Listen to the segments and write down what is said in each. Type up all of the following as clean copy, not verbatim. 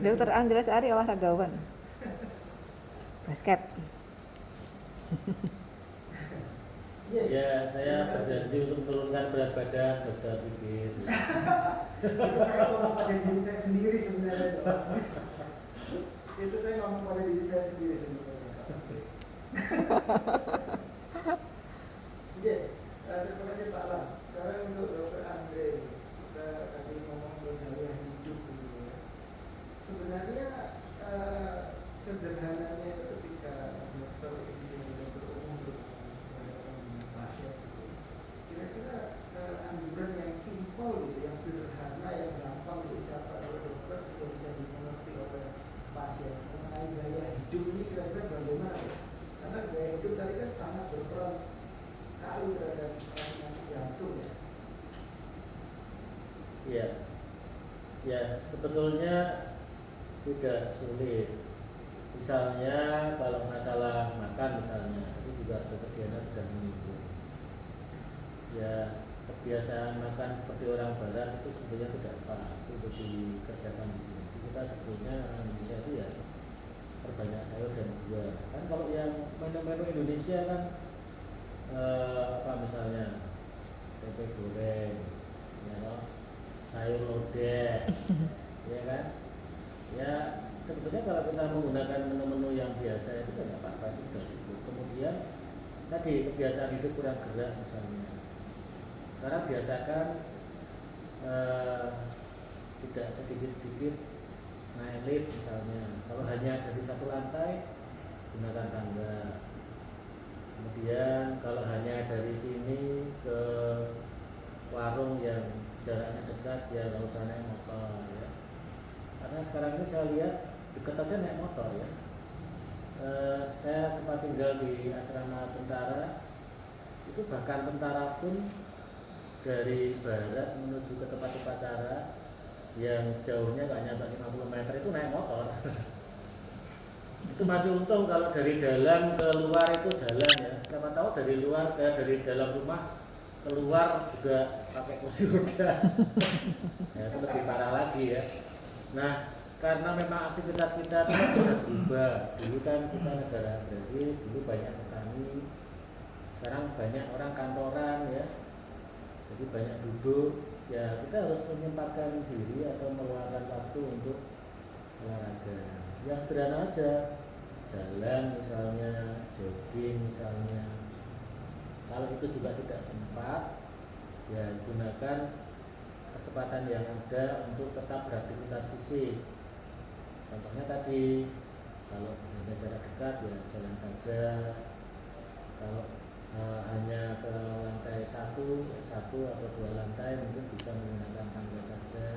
Dokter Andreas Ari olahragawan. Basket. Ya, saya berjanji untuk menurunkan berat badan, Dokter Sigit. Itu saya ngomong pada diri saya sendiri sebenarnya. Itu saya ngomong pada diri saya sendiri sebenarnya. Oke, terima kasih Pak Lam. Sekarang untuk Dokter Andre, kita tadi ngomong gaya hidup gitu ya. Sebenarnya sederhananya itu ketika dokter ini dokter umum pasien itu, kira-kira anjuran yang simpel gitu, yang sederhana, yang gampang diucapkan oleh dokter sehingga bisa dimengerti oleh pasien mengenai gaya hidup ini kira-kira bagaimana ya? Karena gaya hidup tadi kan sangat berperan sekali terhadap penyakit jantung ya. Iya, ya sebetulnya tidak sulit. Misalnya kalau masalah makan misalnya, itu juga Dokter Diana sudah menyinggung. Ya kebiasaan makan seperti orang Barat itu sebetulnya tidak pas untuk dikerjakan di sini. Kita sebetulnya Indonesia itu ya perbanyak sayur dan buah. Kan kalau yang menu-menu Indonesia kan apa misalnya tempe goreng, ya toh, sayur lodeh, ya kan? Ya sebetulnya kalau kita menggunakan menu-menu yang biasa itu kan nggak apa-apa, itu sudah cukup. Kemudian tadi kebiasaan hidup kurang gerak misalnya. Sekarang biasakan tidak sedikit-sedikit naik lift misalnya. Kalau hanya dari satu lantai gunakan tangga. Kemudian kalau hanya dari sini ke warung yang jaraknya dekat ya nggak usah naik motor ya. Karena sekarang ini saya lihat dekat aja naik motor ya. Saya sempat tinggal di asrama tentara, itu bahkan tentara pun dari barat menuju ke tempat upacara yang jauhnya nggak nyampe 50 meter itu naik motor. Itu masih untung kalau dari dalam ke luar itu jalan ya. Siapa tahu dari luar dari dalam rumah keluar juga pakai kursi roda. Ya, itu lebih parah lagi ya. Nah, karena memang aktivitas kita sudah berubah. Dulu kan kita negara agraris, dulu banyak petani. Sekarang banyak orang kantoran ya. Jadi banyak duduk. Ya, kita harus menyempatkan diri atau meluangkan waktu untuk olahraga. Yang sederhana aja, jalan misalnya, jogging misalnya. Kalau itu juga tidak sempat, ya gunakan kesempatan yang ada untuk tetap beraktivitas fisik. Contohnya tadi, kalau ada jarak dekat ya jalan saja. Kalau hanya ke lantai satu atau dua lantai mungkin bisa menggunakan tangga saja.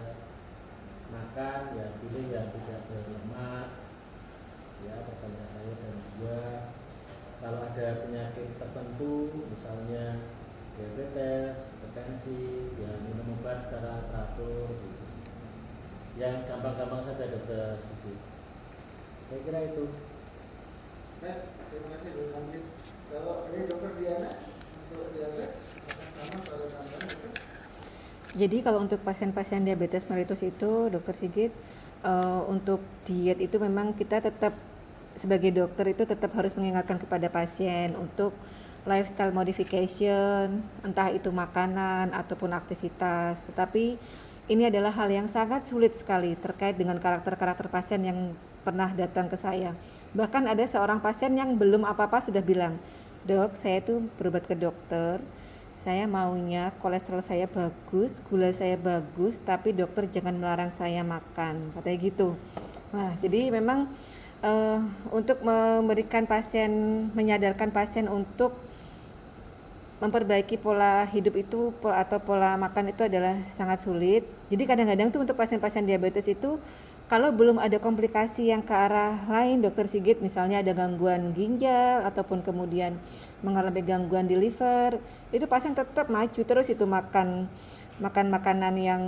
Makan ya pilih yang tidak berlemak, ya perbanyak sayur dan buah. Kalau ada penyakit tertentu misalnya diabetes, hipertensi, ya minum obat secara teratur gitu. Yang gampang-gampang saja Dokter Sigit. Saya kira itu. Terima kasih Dokter Andi. Kalau ini Dokter Diana untuk diabetes sama pada tambahan itu. Jadi kalau untuk pasien-pasien diabetes mellitus itu, Dokter Sigit, untuk diet itu memang kita tetap sebagai dokter itu tetap harus mengingatkan kepada pasien untuk lifestyle modification, entah itu makanan ataupun aktivitas. Tetapi ini adalah hal yang sangat sulit sekali terkait dengan karakter-karakter pasien yang pernah datang ke saya. Bahkan ada seorang pasien yang belum apa-apa sudah bilang, "Dok, saya tuh berobat ke dokter. Saya maunya kolesterol saya bagus, gula saya bagus, tapi dokter jangan melarang saya makan," katanya gitu. Nah, jadi memang untuk memberikan pasien, menyadarkan pasien untuk memperbaiki pola hidup itu atau pola makan itu adalah sangat sulit. Jadi kadang-kadang tuh untuk pasien-pasien diabetes itu kalau belum ada komplikasi yang ke arah lain, Dokter Sigit, misalnya ada gangguan ginjal ataupun kemudian mengalami gangguan di liver, itu pasien tetap maju terus itu makan makanan yang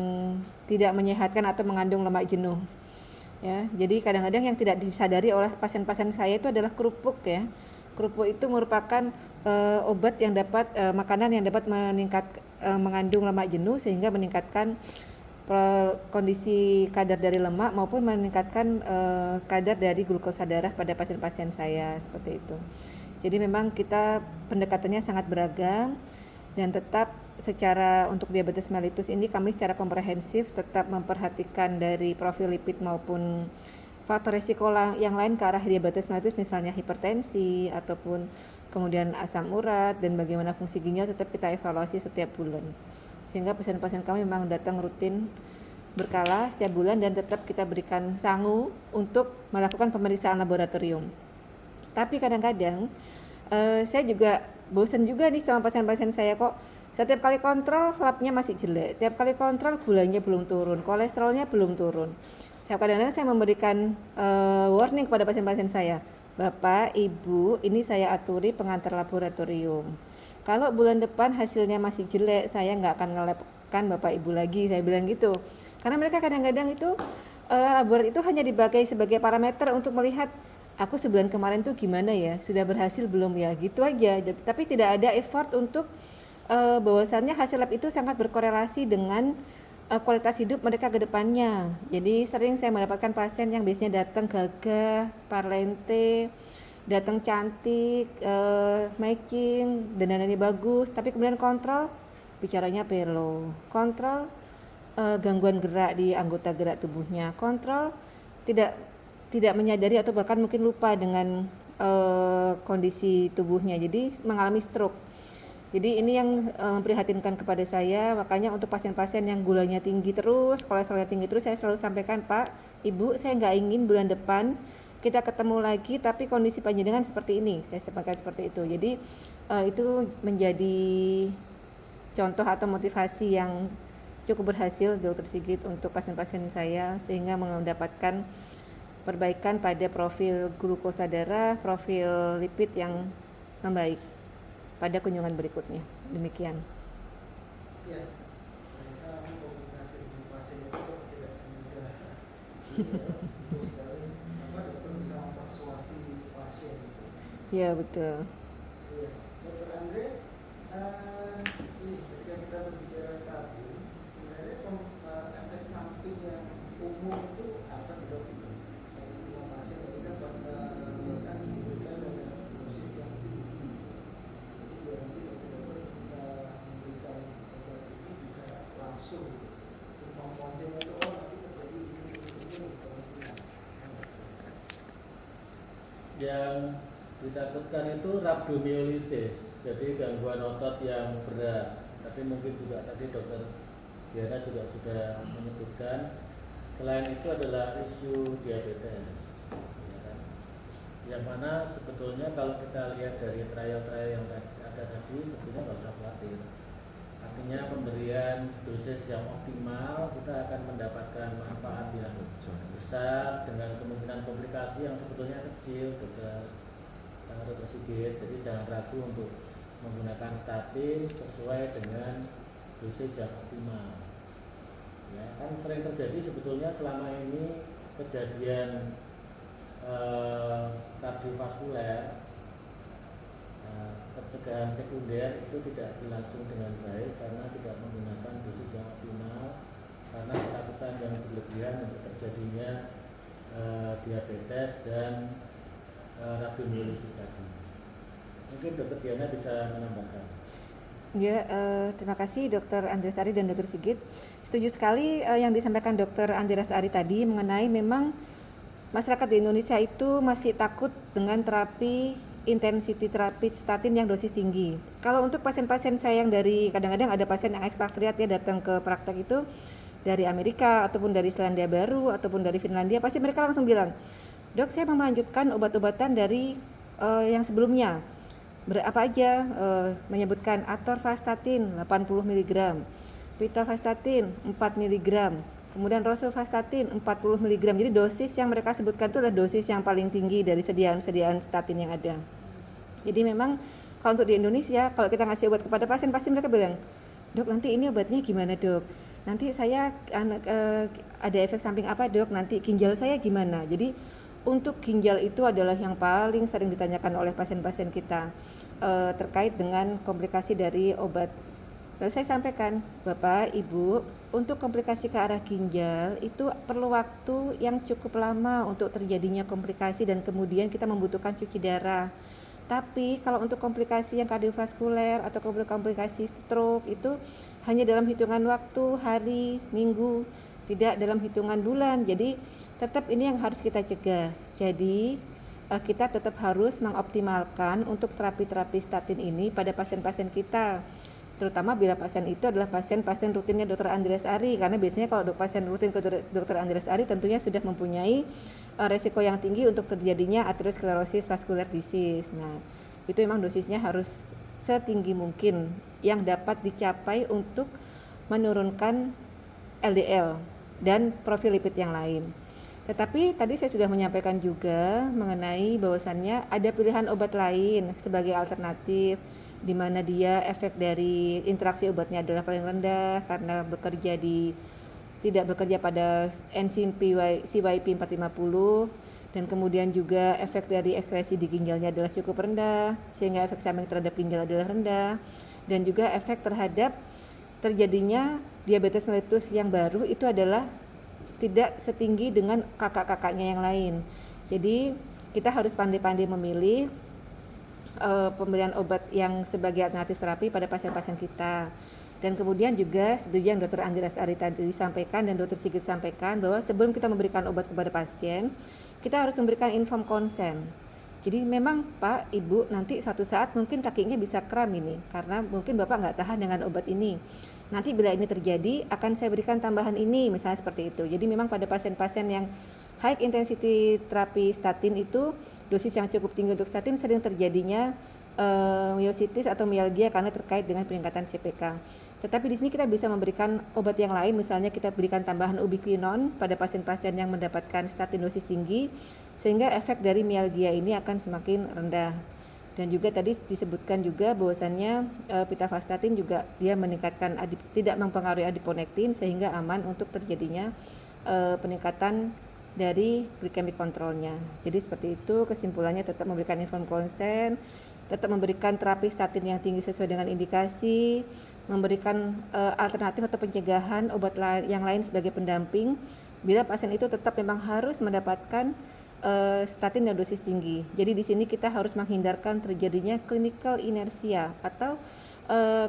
tidak menyehatkan atau mengandung lemak jenuh. Ya, jadi kadang-kadang yang tidak disadari oleh pasien-pasien saya itu adalah kerupuk ya. Kerupuk itu merupakan obat yang dapat makanan yang dapat meningkat mengandung lemak jenuh sehingga meningkatkan kondisi kadar dari lemak maupun meningkatkan kadar dari glukosa darah pada pasien-pasien saya seperti itu. Jadi memang kita pendekatannya sangat beragam dan tetap secara untuk diabetes mellitus ini kami secara komprehensif tetap memperhatikan dari profil lipid maupun faktor resiko yang lain ke arah diabetes mellitus, misalnya hipertensi ataupun kemudian asam urat dan bagaimana fungsi ginjal tetap kita evaluasi setiap bulan. Sehingga pasien-pasien kami memang datang rutin berkala setiap bulan dan tetap kita berikan sangu untuk melakukan pemeriksaan laboratorium. Tapi kadang-kadang saya juga bosan juga nih sama pasien-pasien saya kok. Setiap kali kontrol labnya masih jelek, setiap kali kontrol gulanya belum turun, kolesterolnya belum turun. Kadang-kadang saya memberikan warning kepada pasien-pasien saya, Bapak, Ibu, ini saya aturi pengantar laboratorium. Kalau bulan depan hasilnya masih jelek, saya nggak akan ngelabkan Bapak Ibu lagi, saya bilang gitu. Karena mereka kadang-kadang itu laboratorium itu hanya dipakai sebagai parameter untuk melihat aku sebulan kemarin tuh gimana ya, sudah berhasil belum ya, gitu aja. Tapi tidak ada effort untuk bahwasannya hasil lab itu sangat berkorelasi dengan kualitas hidup mereka ke depannya. Jadi sering saya mendapatkan pasien yang biasanya datang gagah, parlente, datang cantik, matching, dandanannya bagus, tapi kemudian kontrol bicaranya pelo, kontrol gangguan gerak di anggota gerak tubuhnya, kontrol tidak menyadari atau bahkan mungkin lupa dengan kondisi tubuhnya, jadi mengalami stroke. Jadi ini yang memprihatinkan kepada saya, makanya untuk pasien-pasien yang gulanya tinggi terus, kolesterolnya tinggi terus, saya selalu sampaikan, Pak, Ibu, saya nggak ingin bulan depan kita ketemu lagi tapi kondisi panjenengan seperti ini, saya sampaikan seperti itu. Jadi itu menjadi contoh atau motivasi yang cukup berhasil Dr. Sigit untuk pasien-pasien saya, sehingga mendapatkan perbaikan pada profil glukosa darah, profil lipid yang membaik pada kunjungan berikutnya. Demikian. Ya, ternyata komunikasi dengan pasien itu tidak semudah terus sekali dokter bisa mempersuasi pasien itu. Ya, betul. Iya, Dokter Andre, ini ketika kita berbicara stabil, sebenarnya efek samping yang umum itu apa sih dok? Dari semua pasien ini kan bahkan diberikan dengan dosis yang tinggi. Jadi nanti dokter kita memberikan obat ini bisa langsung inform pasiennya itu nanti terjadi ini kemungkinan. Yang ditakutkan itu rhabdomyolysis, jadi gangguan otot yang berat. Tapi mungkin juga tadi dokter Diana juga sudah menyebutkan, selain itu adalah isu diabetes, ya kan? Yang mana sebetulnya kalau kita lihat dari trial-trial yang ada tadi, sebetulnya nggak usah khawatir. Artinya pemberian dosis yang optimal, kita akan mendapatkan manfaat yang besar dengan kemungkinan komplikasi yang sebetulnya kecil, dokter Sigit. Jadi jangan ragu untuk menggunakan statin sesuai dengan dosis yang optimal. Ya, kan sering terjadi sebetulnya selama ini kejadian kardiovaskuler, pencegahan sekunder itu tidak berlangsung dengan baik karena tidak menggunakan dosis yang optimal, karena ketakutan yang berlebihan untuk terjadinya diabetes dan rhabdomyolysis tadi. Mungkin Dokter Diana bisa menambahkan. Ya, terima kasih Dr. Andreas Ari dan Dr. Sigit. Setuju sekali yang disampaikan Dr. Andreas Ari tadi mengenai memang masyarakat di Indonesia itu masih takut dengan terapi intensity terapi statin yang dosis tinggi. Kalau untuk pasien-pasien saya yang dari, kadang-kadang ada pasien yang ekspatriat ya datang ke praktek itu dari Amerika ataupun dari Selandia Baru ataupun dari Finlandia, pasti mereka langsung bilang, Dok, saya mau melanjutkan obat-obatan dari yang sebelumnya. Berapa aja? Menyebutkan atorvastatin 80 mg, pitavastatin 4 mg, kemudian rosuvastatin 40 mg. Jadi dosis yang mereka sebutkan itu adalah dosis yang paling tinggi dari sediaan statin yang ada. Jadi memang kalau untuk di Indonesia, kalau kita ngasih obat kepada pasien, pasti mereka bilang, Dok, nanti ini obatnya gimana, Dok? Nanti saya ada efek samping apa, Dok? Nanti ginjal saya gimana? Jadi untuk ginjal itu adalah yang paling sering ditanyakan oleh pasien-pasien kita terkait dengan komplikasi dari obat Lalu saya sampaikan, Bapak, Ibu, untuk komplikasi ke arah ginjal itu perlu waktu yang cukup lama untuk terjadinya komplikasi dan kemudian kita membutuhkan cuci darah. Tapi kalau untuk komplikasi yang kardiovaskuler atau komplikasi stroke itu hanya dalam hitungan waktu, hari, minggu, tidak dalam hitungan bulan. Jadi tetap ini yang harus kita cegah. Jadi kita tetap harus mengoptimalkan untuk terapi-terapi statin ini pada pasien-pasien kita, terutama bila pasien itu adalah pasien-pasien rutinnya Dr. Andreas Ari, karena biasanya kalau pasien rutin ke Dr. Andreas Ari tentunya sudah mempunyai resiko yang tinggi untuk terjadinya atherosclerosis vascular disease. Nah, itu memang dosisnya harus setinggi mungkin yang dapat dicapai untuk menurunkan LDL dan profil lipid yang lain. Tetapi tadi saya sudah menyampaikan juga mengenai bahwasannya ada pilihan obat lain sebagai alternatif, di mana dia efek dari interaksi obatnya adalah paling rendah karena tidak bekerja pada enzim CYP 450, dan kemudian juga efek dari ekskresi di ginjalnya adalah cukup rendah sehingga efek samping terhadap ginjal adalah rendah, dan juga efek terhadap terjadinya diabetes mellitus yang baru itu adalah tidak setinggi dengan kakak-kakaknya yang lain. Jadi kita harus pandai-pandai memilih pemberian obat yang sebagai alternatif terapi pada pasien-pasien kita. Dan kemudian juga setuju yang Dr. Andreas Ari tadi sampaikan dan Dr. Sigit sampaikan bahwa sebelum kita memberikan obat kepada pasien, kita harus memberikan informed consent. Jadi memang Pak, Ibu, nanti suatu saat mungkin kakinya bisa kram ini, karena mungkin Bapak nggak tahan dengan obat ini. Nanti bila ini terjadi, akan saya berikan tambahan ini, misalnya seperti itu. Jadi memang pada pasien-pasien yang high intensity terapi statin itu, dosis yang cukup tinggi untuk statin sering terjadinya myositis atau myalgia karena terkait dengan peningkatan CPK. Tetapi di sini kita bisa memberikan obat yang lain, misalnya kita berikan tambahan ubiquinon pada pasien-pasien yang mendapatkan statin dosis tinggi, sehingga efek dari myalgia ini akan semakin rendah. Dan juga tadi disebutkan juga bahwasannya pitavastatin juga dia meningkatkan tidak mempengaruhi adiponektin sehingga aman untuk terjadinya peningkatan dari glycemic controlnya. Jadi seperti itu kesimpulannya, tetap memberikan informed consent, tetap memberikan terapi statin yang tinggi sesuai dengan indikasi, memberikan alternatif atau pencegahan obat yang lain sebagai pendamping bila pasien itu tetap memang harus mendapatkan statin dan dosis tinggi. Jadi di sini kita harus menghindarkan terjadinya clinical inertia atau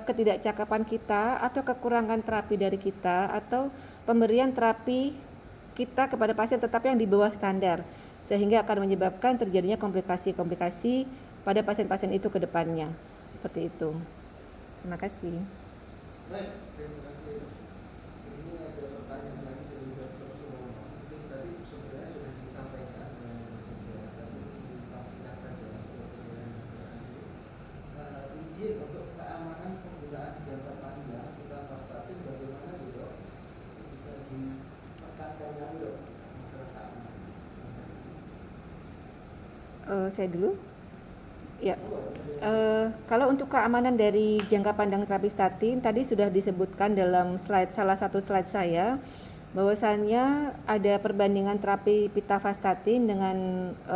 ketidakcakapan kita atau kekurangan terapi dari kita atau pemberian terapi kita kepada pasien tetap yang di bawah standar, sehingga akan menyebabkan terjadinya komplikasi-komplikasi pada pasien-pasien itu ke depannya. Seperti itu. Terima kasih. Baik, terima kasih. Ini ada pertanyaan lagi dari Dr. Surono. Mungkin tadi sebenarnya sudah disampaikan dengan tapi dipastikan saja untuk penilaian izin untuk keamanan penggunaan jangka panjang pitavastatin bagaimana dok? Bisa ditekankan lagi dok masalah keamanan. Saya dulu. Ya, kalau untuk keamanan dari jangka pandang terapi statin tadi sudah disebutkan dalam salah satu slide saya, bahwasannya ada perbandingan terapi pitavastatin dengan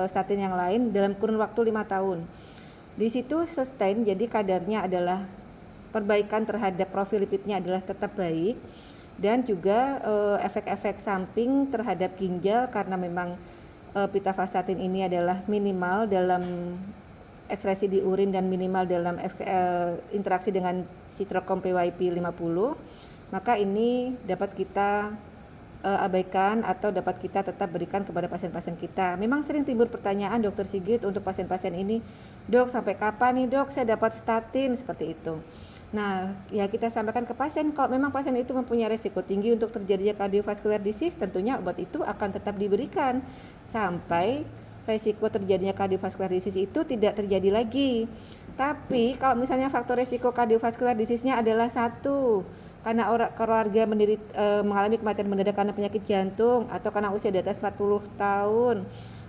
statin yang lain dalam kurun waktu 5 tahun. Di situ sustain, jadi kadarnya adalah perbaikan terhadap profil lipidnya adalah tetap baik, dan juga efek-efek samping terhadap ginjal karena memang pitavastatin ini adalah minimal dalam ekskresi di urin dan minimal dalam interaksi dengan sitrokom PYP 50, maka ini dapat kita abaikan atau dapat kita tetap berikan kepada pasien-pasien kita. Memang sering timbul pertanyaan Dr. Sigit untuk pasien-pasien ini, dok sampai kapan nih dok saya dapat statin, seperti itu. Nah, ya kita sampaikan ke pasien, kalau memang pasien itu mempunyai resiko tinggi untuk terjadinya cardiovascular disease, tentunya obat itu akan tetap diberikan sampai resiko terjadinya cardiovascular disease itu tidak terjadi lagi. Tapi kalau misalnya faktor resiko cardiovascular disease-nya adalah satu, karena keluarga mengalami kematian mendadak karena penyakit jantung, atau karena usia di atas 40 tahun,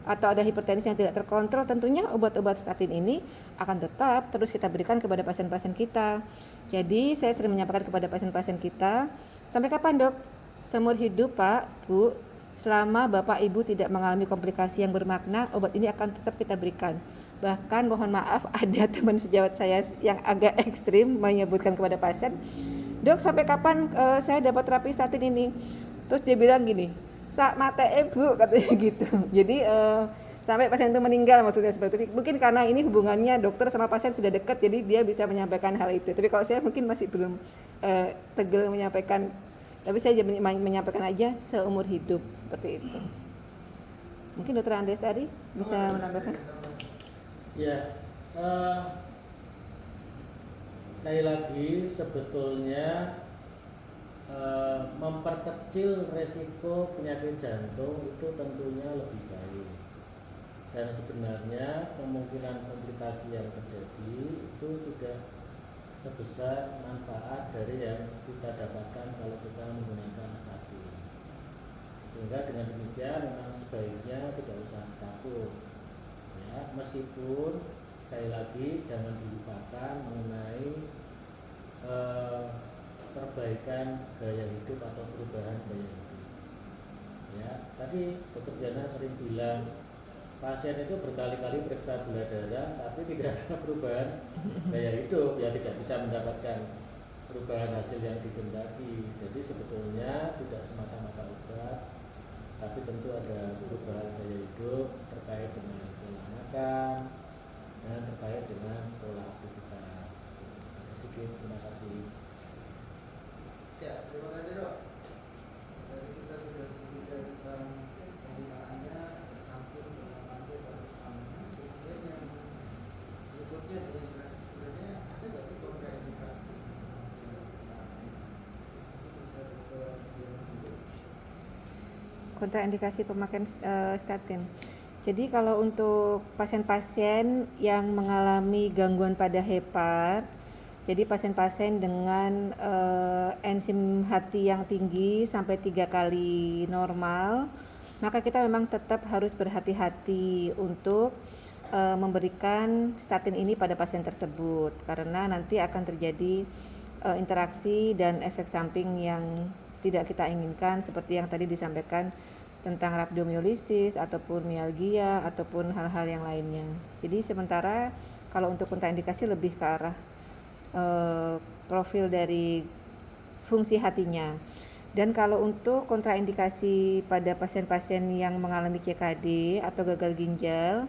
atau ada hipertensi yang tidak terkontrol, tentunya obat-obat statin ini akan tetap terus kita berikan kepada pasien-pasien kita. Jadi saya sering menyampaikan kepada pasien-pasien kita, sampai kapan dok? Seumur hidup Pak, Bu, selama Bapak Ibu tidak mengalami komplikasi yang bermakna, obat ini akan tetap kita berikan. Bahkan mohon maaf, ada teman sejawat saya yang agak ekstrim menyebutkan kepada pasien, "Dok, sampai kapan saya dapat terapi statin ini?" Terus dia bilang gini, "Sak mate Bu," katanya gitu. Jadi sampai pasien itu meninggal, maksudnya seperti itu. Mungkin karena ini hubungannya dokter sama pasien sudah dekat, jadi dia bisa menyampaikan hal itu. Tapi kalau saya mungkin masih belum tegel menyampaikan. Tapi saya menyampaikan aja seumur hidup seperti itu. Mungkin Dokter Andreas Ari bisa menambahkan. Ya, sekali lagi sebetulnya memperkecil resiko penyakit jantung itu tentunya lebih baik, dan sebenarnya kemungkinan komplikasi yang terjadi itu tidak sebesar manfaat dari yang kita dapatkan kalau kita menggunakan statin. Sehingga dengan demikian memang sebaiknya tidak usah takut ya, meskipun sekali lagi jangan dilupakan mengenai perbaikan gaya hidup atau perubahan gaya hidup ya. Tadi Dokter Diana sering bilang pasien itu berkali-kali periksa gula darah tapi tidak ada perubahan gaya hidup, ya tidak bisa mendapatkan perubahan hasil yang dikehendaki. Jadi sebetulnya tidak semata-mata obat, tapi tentu ada perubahan gaya hidup terkait dengan pola makan dan terkait dengan pola aktivitas. Sedikit, terima kasih. Ya, terima kasih Dok. Tadi kita sudah berbicara tentang penggunaannya, samping pengamannya, baru amannya. Kemudian yang berikutnya adalah sebenarnya ada nggak sih kontraindikasi? Bisa Dokter Diana dulu. Kontraindikasi pemakaian statin. Jadi kalau untuk pasien-pasien yang mengalami gangguan pada hepar, jadi pasien-pasien dengan enzim hati yang tinggi sampai 3 kali normal, maka kita memang tetap harus berhati-hati untuk memberikan statin ini pada pasien tersebut, karena nanti akan terjadi interaksi dan efek samping yang tidak kita inginkan, seperti yang tadi disampaikan tentang rhabdomyolysis ataupun mialgia ataupun hal-hal yang lainnya. Jadi sementara kalau untuk kontraindikasi lebih ke arah profil dari fungsi hatinya. Dan kalau untuk kontraindikasi pada pasien-pasien yang mengalami CKD atau gagal ginjal,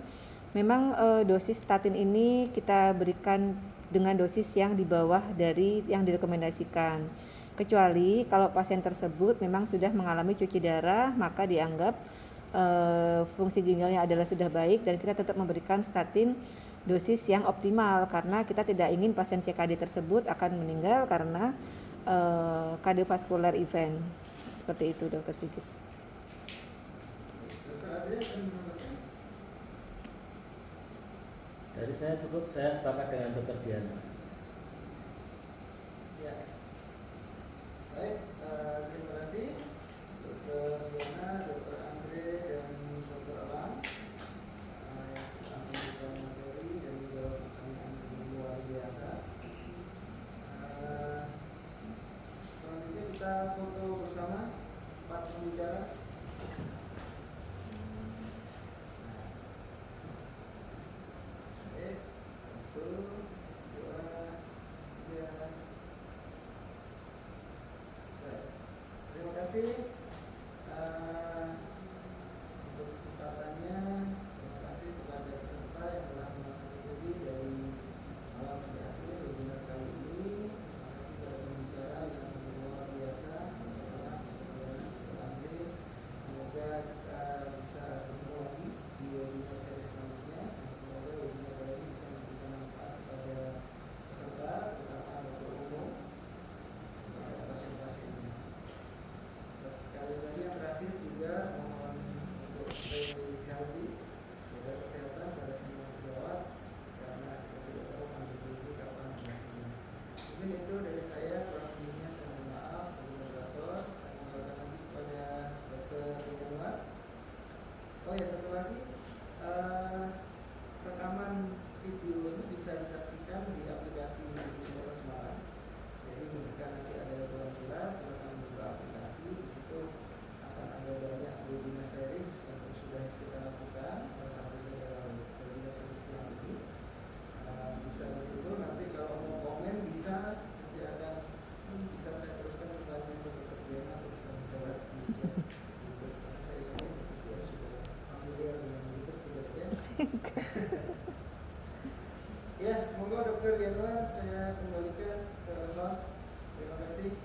memang dosis statin ini kita berikan dengan dosis yang di bawah dari yang direkomendasikan. Kecuali kalau pasien tersebut memang sudah mengalami cuci darah, maka dianggap fungsi ginjalnya adalah sudah baik dan kita tetap memberikan statin dosis yang optimal, karena kita tidak ingin pasien CKD tersebut akan meninggal karena kardiovaskular event. Seperti itu Dokter Sigit. Dokter Andreas akan menambahkan? Dari saya cukup, saya sepakat dengan Dokter Diana. Ya. Baik, terima kasih Dokter Diana, Dokter Andre, dan Dokter Elang yang sudah memberikan materi dan menjawab pertanyaan yang luar biasa. Selanjutnya kita foto bersama 4 pembicara. Baik, 1, 2, 3. Baik, terima kasih untuk kesempatannya. Terima kasih kepada peserta yang telah mengikuti dari awal sampai akhir webinar kali ini. Terima kasih kepada pembicara yang luar biasa, Dokter Andre. Semoga kita bisa bertemu lagi di webinar seri selanjutnya, dan semoga webinar kali ini bisa memberikan manfaat kepada peserta, terutama dokter umum, kepada pasien-pasien ini. Sekali lagi yang terakhir juga mohon untuk stay healthy, jaga kesehatan pada semua sejawat, karena kita tidak tahu nanti kapan berakhirnya. Mungkin itu dari saya, kurang lebihnya saya mohon maaf. Dari moderator, saya kembalikan lagi kepada Dokter Diana. Oh ya, satu lagi, rekaman video ini bisa disaksikan di aplikasi Dokter Semarang. Jadi jika nanti ada kurang jelas, silakan buka aplikasi. Di situ akan ada banyak webinar sharing seperti sudah kita lakukan. Salah satunya adalah webinar seri siang ini. Bisa di situ. Nanti kalau mau komen bisa, nanti Dr. Genwa, saya kembalikan ke host. Terima kasih.